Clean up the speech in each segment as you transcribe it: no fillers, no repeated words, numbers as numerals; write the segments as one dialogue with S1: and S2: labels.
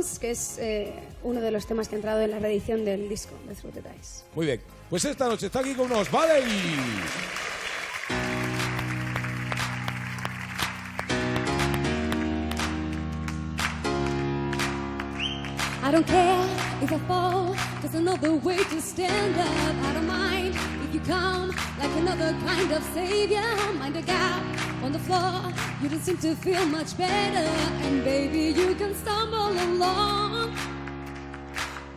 S1: Dance, que es uno de los temas que ha entrado en la reedición del disco de Through the Dice.
S2: Muy bien, pues esta noche está aquí con unos Valley.
S1: I don't care if I fall, there's another way to stand up. I don't mind if you come like another kind of savior. Mind the gap on the floor, you don't seem to feel much better. And baby, you can stumble along.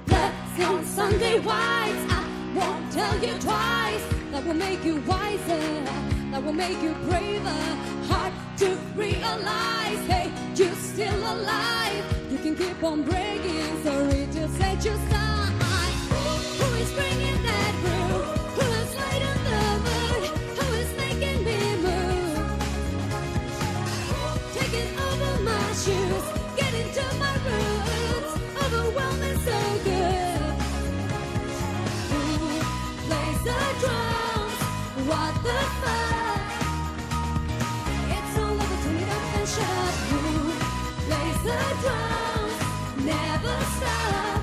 S1: Bloods on Sunday whites, I won't tell you twice. That will make you wiser, that will make you braver. Hard to realize, hey, you're still alive. You can keep on breaking, sorry to set you aside. Who is bringing that groove? Who is lighting the mood? Who is making me move? Taking over my shoes, getting to my roots, overwhelming so good. Who plays the drums? What the fuck? It's all over, turn it up and shut. Who plays the drums? Never stop.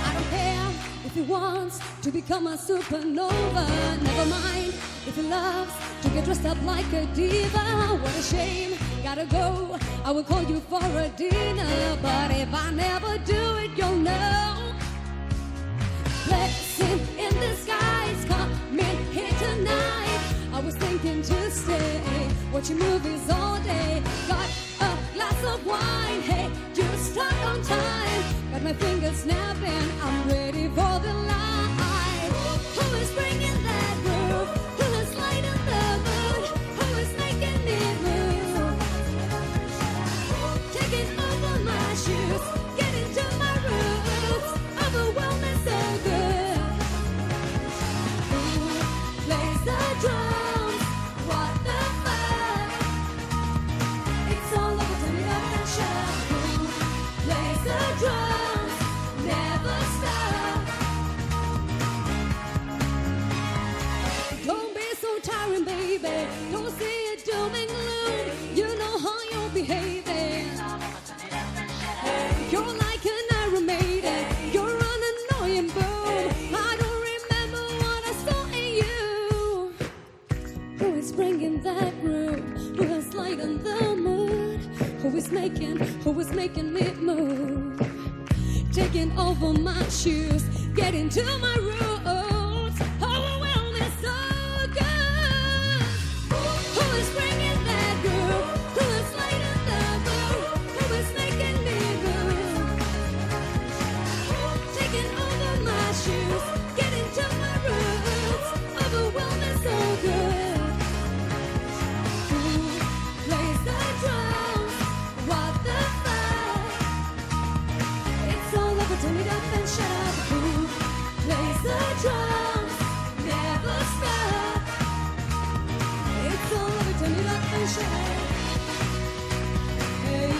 S1: I don't care if he wants to become a supernova. Never mind if he loves to get dressed up like a diva. What a shame, gotta go. I will call you for a dinner, but if I never do it, you'll know. Blessing in disguise, coming here tonight. I was thinking to stay, watching movies all day. Got a glass of wine, hey, you stuck on time. Got my fingers snapping, I'm ready for the light. Who is bringing that groove? Who is lighting the mood? Who is making me move? Taking over my shoes, getting to my roots, overwhelming so good. Who plays the drums? What the fuck? It's all over, turn it up and shut. Who plays the drums? Never stop. Don't be so tiring, baby. Don't see it doom and gloom. You know how you're behaving. You're like an Iron Maiden. You're an annoying boom. I don't remember what I saw in you. Who is bringing that groove? Who is lighting the mood? Who is making me move? Taking over my shoes, getting to my roots, overwhelming so good. Who is bringing that groove? Who is lighting the mood? Who is making me move? Taking over my shoes, getting to my roots, overwhelming so good. Who plays the drums? What the fuck? It's all over, turn it up and shut up. Who plays the drums? Never stop. It's all over, turn it up and shut up. Hey,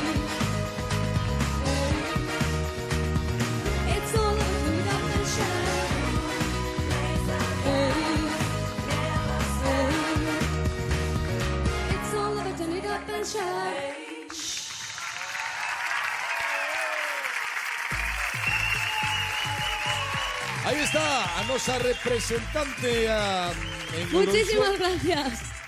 S1: hey. It's all over, turn it up and shut up. Hey, hey. It's all over, turn it up and shut up.
S2: Ahí está, a nosa representante en
S1: Muchísimas gracias.